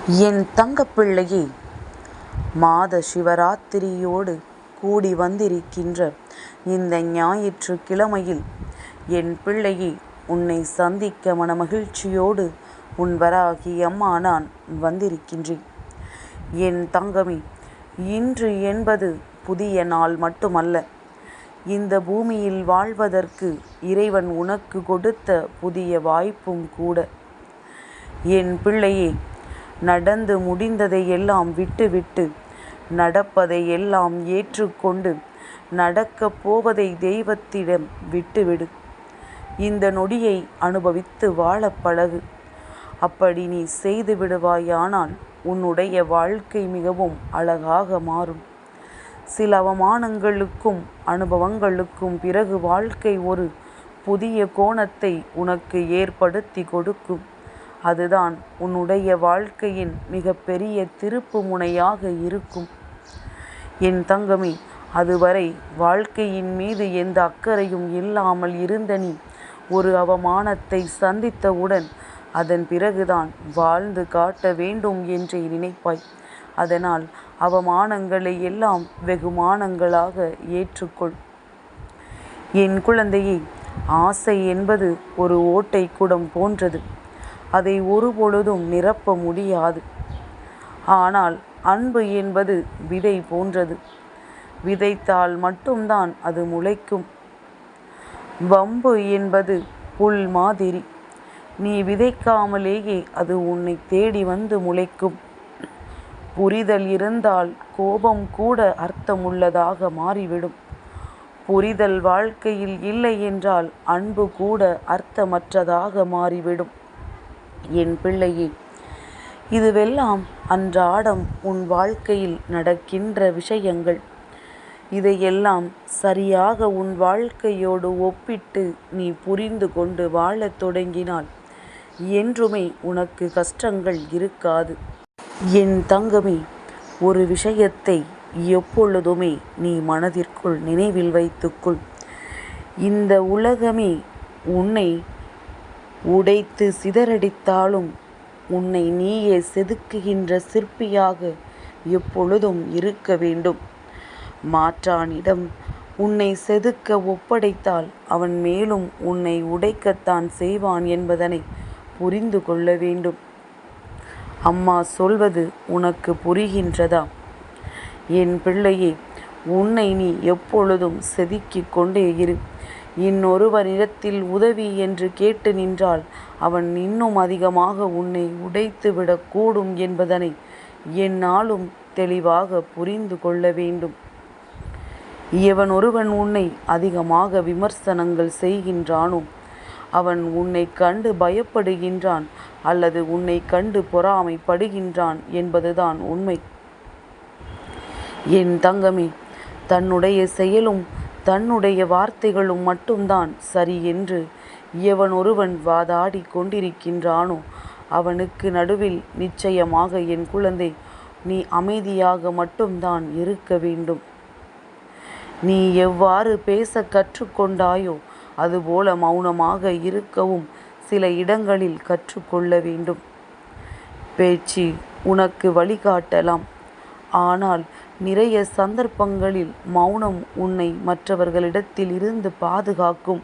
என் தங்கப்பிள்ளையே, மாத சிவராத்திரியோடு கூடி வந்திருக்கின்ற இந்த ஞாயிற்றுக்கிழமையில் என் பிள்ளையே, உன்னை சந்திக்க மனமகிழ்ச்சியோடு உன் வராகி அம்மா நான் வந்திருக்கின்றேன். என் தங்கமே, இன்று என்பது புதிய நாள் மட்டுமல்ல, இந்த பூமியில் வாழ்வதற்கு இறைவன் உனக்கு கொடுத்த புதிய வாய்ப்பும் கூட. என் பிள்ளையே, நடந்து முடிந்ததை எல்லாம் விட்டுவிட்டு நடப்பதை எல்லாம் ஏற்றுக்கொண்டு நடக்கப் போவதை தெய்வத்திடம் விட்டுவிடு. இந்த நொடியை அனுபவித்து வாழப் பழகு. அப்படி நீ செய்து விடுவாயானால் உன்னுடைய வாழ்க்கை மிகவும் அழகாக மாறும். சில அவமானங்களுக்கும் அனுபவங்களுக்கும் பிறகு வாழ்க்கை ஒரு புதிய கோணத்தை உனக்கு ஏற்படுத்தி கொடுக்கும். அதுதான் உன்னுடைய வாழ்க்கையின் மிகப்பெரிய திருப்பு முனையாக இருக்கும். என் தங்கமே, அதுவரை வாழ்க்கையின் மீது எந்த அக்கறையும் இல்லாமல் இருந்த நீ ஒரு அவமானத்தை சந்தித்தவுடன் அதன் பிறகுதான் வாழ்ந்து காட்ட வேண்டும் என்றே நினைப்பாய். அதனால் அவமானங்களை எல்லாம் வெகுமானங்களாக ஏற்றுக்கொள். என் குழந்தையே, ஆசை என்பது ஒரு ஓட்டை குடம் போன்றது. அதை ஒருபொழுதும் நிரப்ப முடியாது. ஆனால் அன்பு என்பது விதை போன்றது. விதைத்தால் மட்டும்தான் அது முளைக்கும். வம்பு என்பது புல் மாதிரி. நீ விதைக்காமலேயே அது உன்னை தேடி வந்து முளைக்கும். புரிதல் இருந்தால் கோபம் கூட அர்த்தமுள்ளதாக மாறிவிடும். புரிதல் வாழ்க்கையில் இல்லை என்றால் அன்பு கூட அர்த்தமற்றதாக மாறிவிடும். என் பிள்ளையே, இதுவெல்லாம் அன்றாடம் உன் வாழ்க்கையில் நடக்கின்ற விஷயங்கள். இதையெல்லாம் சரியாக உன் வாழ்க்கையோடு ஒப்பிட்டு நீ புரிந்து கொண்டு வாழத் தொடங்கினால் என்றுமே உனக்கு கஷ்டங்கள் இருக்காது. என் தங்கமே, ஒரு விஷயத்தை எப்பொழுதுமே நீ மனதிற்குள் நினைவில் வைத்துக்கொள். இந்த உலகமே உன்னை உடைத்து சிதறடித்தாலும் உன்னை நீயே செதுக்குகின்ற சிற்பியாக எப்பொழுதும் இருக்க வேண்டும். மாற்றானிடம் உன்னை செதுக்க ஒப்படைத்தால் அவன் மேலும் உன்னை உடைக்கத்தான் செய்வான் என்பதனை புரிந்து கொள்ள வேண்டும். அம்மா சொல்வது உனக்கு புரிகின்றதா? என் பிள்ளையே, உன்னை நீ எப்பொழுதும் செதுக்கிக் கொண்டே இரு. இன்னொருவனிடத்தில் உதவி என்று கேட்டு நின்றால் அவன் இன்னும் அதிகமாக உன்னை உடைத்துவிடக்கூடும் என்பதனை என்னாலும் தெளிவாக புரிந்து கொள்ள வேண்டும். எவன் ஒருவன் உன்னை அதிகமாக விமர்சனங்கள் செய்கின்றானோ அவன் உன்னை கண்டு பயப்படுகின்றான் அல்லது உன்னை கண்டு பொறாமைப்படுகின்றான் என்பதுதான் உண்மை. என் தங்கமே, தன்னுடைய செயலும் தன்னுடைய வார்த்தைகளும் மட்டும்தான் சரி என்று எவன் ஒருவன் வாதாடி கொண்டிருக்கின்றானோ அவனுக்கு நடுவில் நிச்சயமாக என் குழந்தை நீ அமைதியாக மட்டும்தான் இருக்க வேண்டும். நீ எவ்வாறு பேச கற்றுக்கொண்டாயோ அதுபோல மௌனமாக இருக்கவும் சில இடங்களில் கற்றுக்கொள்ள வேண்டும். பேச்சு உனக்கு வழிகாட்டலாம். ஆனால் நிறைய சந்தர்ப்பங்களில் மௌனம் உன்னை மற்றவர்களிடத்தில் இருந்து பாதுகாக்கும்.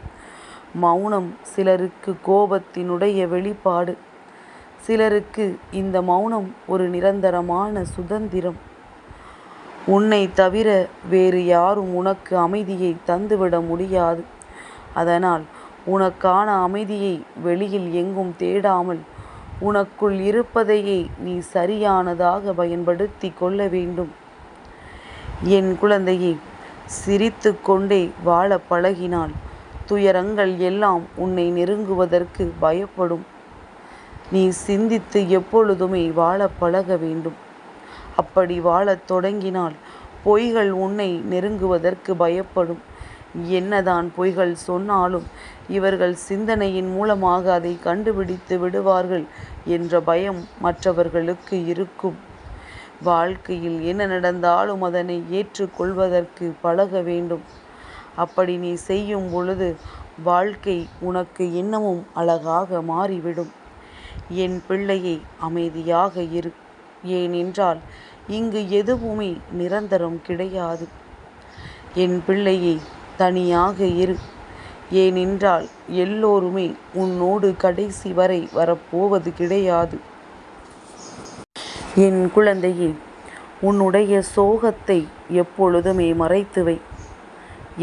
மௌனம் சிலருக்கு கோபத்தினுடைய வெளிப்பாடு. சிலருக்கு இந்த மௌனம் ஒரு நிரந்தரமான சுதந்திரம். உன்னை தவிர வேறு யாரும் உனக்கு அமைதியை தந்துவிட முடியாது. அதனால் உனக்கான அமைதியை வெளியில் எங்கும் தேடாமல் உனக்குள் இருப்பதையே நீ சரியானதாக பயன்படுத்தி கொள்ள வேண்டும். என் குழந்தையே, சிரித்து கொண்டே வாழ பழகினால் துயரங்கள் எல்லாம் உன்னை நெருங்குவதற்கு பயப்படும். நீ சிந்தித்து எப்பொழுதுமே வாழ பழக வேண்டும். அப்படி வாழத் தொடங்கினால் பொய்கள் உன்னை நெருங்குவதற்கு பயப்படும். என்னதான் பொய்கள் சொன்னாலும் இவர்கள் சிந்தனையின் மூலமாக அதை கண்டுபிடித்து விடுவார்கள் என்ற பயம் மற்றவர்களுக்கு இருக்கும். வாழ்க்கையில் என்ன நடந்தாலும் அதனை ஏற்றுக்கொள்வதற்கு பழக வேண்டும். அப்படி நீ செய்யும் பொழுது வாழ்க்கை உனக்கு இன்னமும் அழகாக மாறிவிடும். என் பிள்ளையை, அமைதியாக இரு. ஏனென்றால் இங்கு எதுவுமே நிரந்தரம் கிடையாது. என் பிள்ளையே, தனியாக இரு. ஏனென்றால் எல்லோருமே உன்னோடு கடைசி வரை வரப்போவது கிடையாது. என் குழந்தையே, உன்னுடைய சோகத்தை எப்பொழுதுமே மறைத்து வை.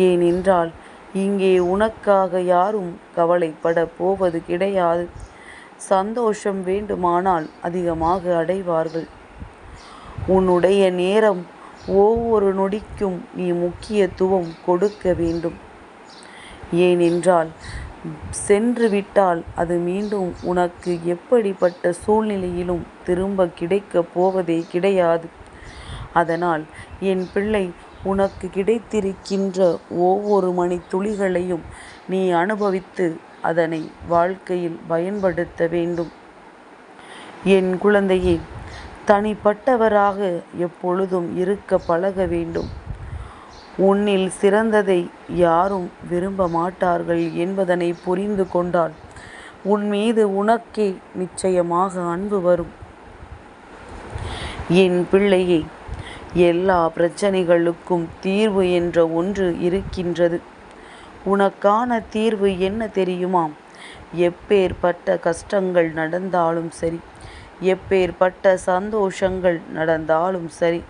ஏனென்றால் இங்கே உனக்காக யாரும் கவலைப்பட போவது கிடையாது. சந்தோஷம் வேண்டுமானால் அதிகமாக அடைவார்கள். உன்னுடைய நேரம் ஒவ்வொரு நொடிக்கும் நீ முக்கியத்துவம் கொடுக்க வேண்டும். ஏனென்றால் சென்று விட்டால் அது மீண்டும் உனக்கு எப்படிப்பட்ட சூழ்நிலையிலும் திரும்ப கிடைக்கப் போவதே கிடையாது. அதனால் என் பிள்ளை, உனக்கு கிடைத்திருக்கின்ற ஒவ்வொரு மணித்துளிகளையும் நீ அனுபவித்து அதனை வாழ்க்கையில் பயன்படுத்த வேண்டும். என் குழந்தையே, தனிப்பட்டவராக எப்பொழுதும் இருக்க பழக வேண்டும். உன்னில் சிறந்ததை யாரும் விரும்ப மாட்டார்கள் என்பதனை புரிந்து கொண்டால் உன் மீது உனக்கே நிச்சயமாக அன்பு வரும். என் பிள்ளையே, எல்லா பிரச்சனைகளுக்கும் தீர்வு என்ற ஒன்று இருக்கின்றது. உனக்கான தீர்வு என்ன தெரியுமா? எப்பேற்பட்ட கஷ்டங்கள் நடந்தாலும் சரி, எப்பேற்பட்ட சந்தோஷங்கள் நடந்தாலும் சரி,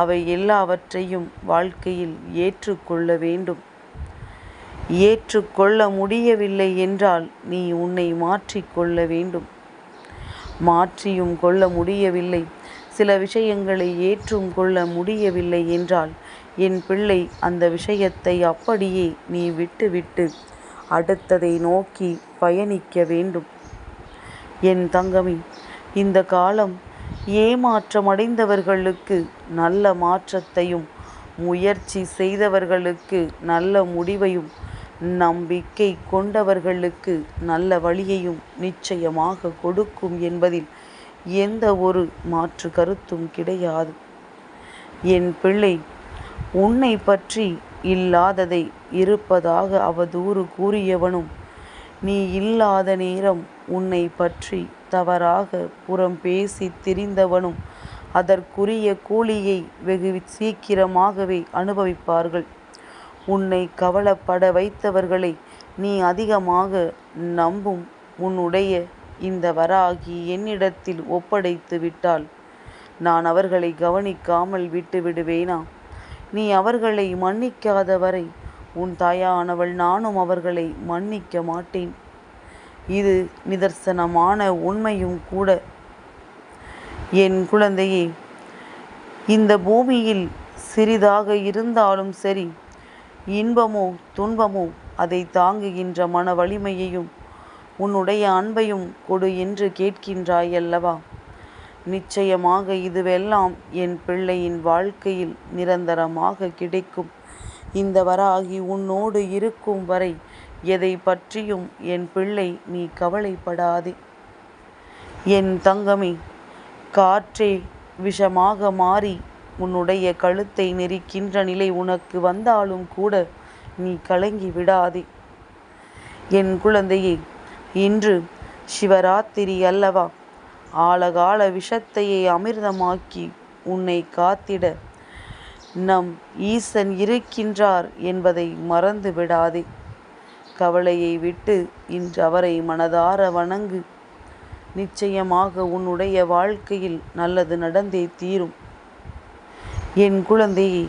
அவை எல்லாவற்றையும் வாழ்க்கையில் ஏற்றுக்கொள்ள வேண்டும். ஏற்றுக்கொள்ள முடியவில்லை என்றால் நீ உன்னை மாற்றிக்கொள்ள வேண்டும். மாற்றியும் கொள்ள முடியவில்லை, சில விஷயங்களை ஏற்றும் கொள்ள முடியவில்லை என்றால் என் பிள்ளை, அந்த விஷயத்தை அப்படியே நீ விட்டுவிட்டு அடுத்ததை நோக்கி பயணிக்க வேண்டும். என் தங்கமே, இந்த காலம் ஏமாற்றமடைந்தவர்களுக்கு நல்ல மாற்றத்தையும், முயற்சி செய்தவர்களுக்கு நல்ல முடிவையும், நம்பிக்கை கொண்டவர்களுக்கு நல்ல வழியையும் நிச்சயமாக கொடுக்கும் என்பதில் எந்த ஒரு மாற்று கருத்தும் கிடையாது. என் பிள்ளை, உன்னை பற்றி இல்லாததை இருப்பதாக அவதூறு கூறியவனும், நீ இல்லாத நேரம் உன்னை பற்றி தவறாக புறம் பேசி திரிந்தவனும் அதற்குரிய கூலியை வெகு சீக்கிரமாகவே அனுபவிப்பார்கள். உன்னை கவலைப்பட வைத்தவர்களை நீ அதிகமாக நம்பும் உன்னுடைய இந்த வராகி என்னிடத்தில் ஒப்படைத்து விட்டால் நான் அவர்களை கவனிக்காமல் விட்டு விடுவேனா? நீ அவர்களை மன்னிக்காத வரை உன் தாயானவள் நானும் அவர்களை மன்னிக்க மாட்டேன். இது நிதர்சனமான உண்மையும் கூட. என் குழந்தையே, இந்த பூமியில் சிறிதாக இருந்தாலும் சரி, இன்பமோ துன்பமோ அதை தாங்குகின்ற மன வலிமையையும் உன்னுடைய அன்பையும் கொடு என்று கேட்கின்றாய் அல்லவா? நிச்சயமாக இதுவெல்லாம் என் பிள்ளையின் வாழ்க்கையில் நிரந்தரமாக கிடைக்கும். இந்த வராகி உன்னோடு இருக்கும் வரை எதை பற்றியும் என் பிள்ளை நீ கவலைப்படாதே. என் தங்கமே, காற்றே விஷமாக மாறி உன்னுடைய கழுத்தை நெரிக்கின்ற நிலை உனக்கு வந்தாலும் கூட நீ கலங்கி விடாதே. என் குழந்தையே, இன்று சிவராத்திரி அல்லவா? ஆழகால விஷத்தையே அமிர்தமாக்கி உன்னை காத்திட நம் ஈசன் இருக்கின்றார் என்பதை மறந்து விடாதே. கவலையை விட்டு இன்று அவரை மனதார வணங்கு. நிச்சயமாக உன்னுடைய வாழ்க்கையில் நல்லது நடந்தே தீரும். என் குழந்தையே,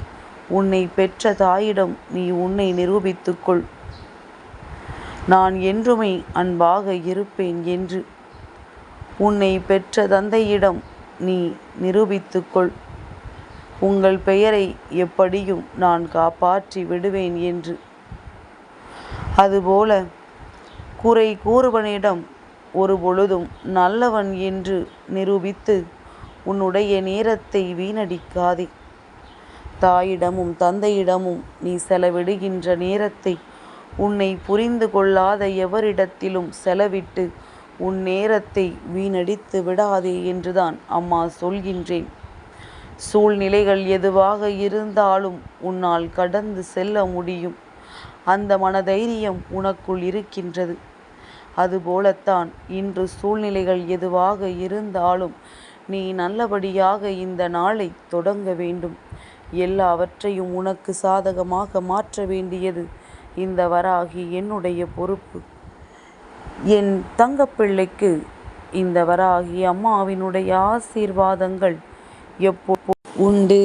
உன்னை பெற்ற தாயிடம் நீ உன்னை நிரூபித்துக்கொள். நான் என்றுமே அன்பாக இருப்பேன் என்று உன்னை பெற்ற தந்தையிடம் நீ நிரூபித்துக்கொள். உங்கள் பெயரை எப்படியும் நான் காப்பாற்றி விடுவேன் என்று. அதுபோல குறை கூறுவனிடம் ஒருபொழுதும் நல்லவன் என்று நிரூபித்து உன்னுடைய நேரத்தை வீணடிக்காதே. தாயிடமும் தந்தையிடமும் நீ செலவிடுகின்ற நேரத்தை உன்னை புரிந்து கொள்ளாத எவரிடத்திலும் செலவிட்டு உன் நேரத்தை வீணடித்து விடாதே என்றுதான் அம்மா சொல்கின்றேன். சூழ்நிலைகள் எதுவாக இருந்தாலும் உன்னால் கடந்து செல்ல முடியும். அந்த மனதைரியம் உனக்குள் இருக்கின்றது. அதுபோலத்தான் இன்று சூழ்நிலைகள் எதுவாக இருந்தாலும் நீ நல்லபடியாக இந்த நாளை தொடங்க வேண்டும். எல்லாவற்றையும் உனக்கு சாதகமாக மாற்ற வேண்டியது இந்த வராகி என்னுடைய பொறுப்பு. என் தங்கப்பிள்ளைக்கு இந்த வராகி அம்மாவினுடைய ஆசீர்வாதங்கள் எப்போ உண்டு.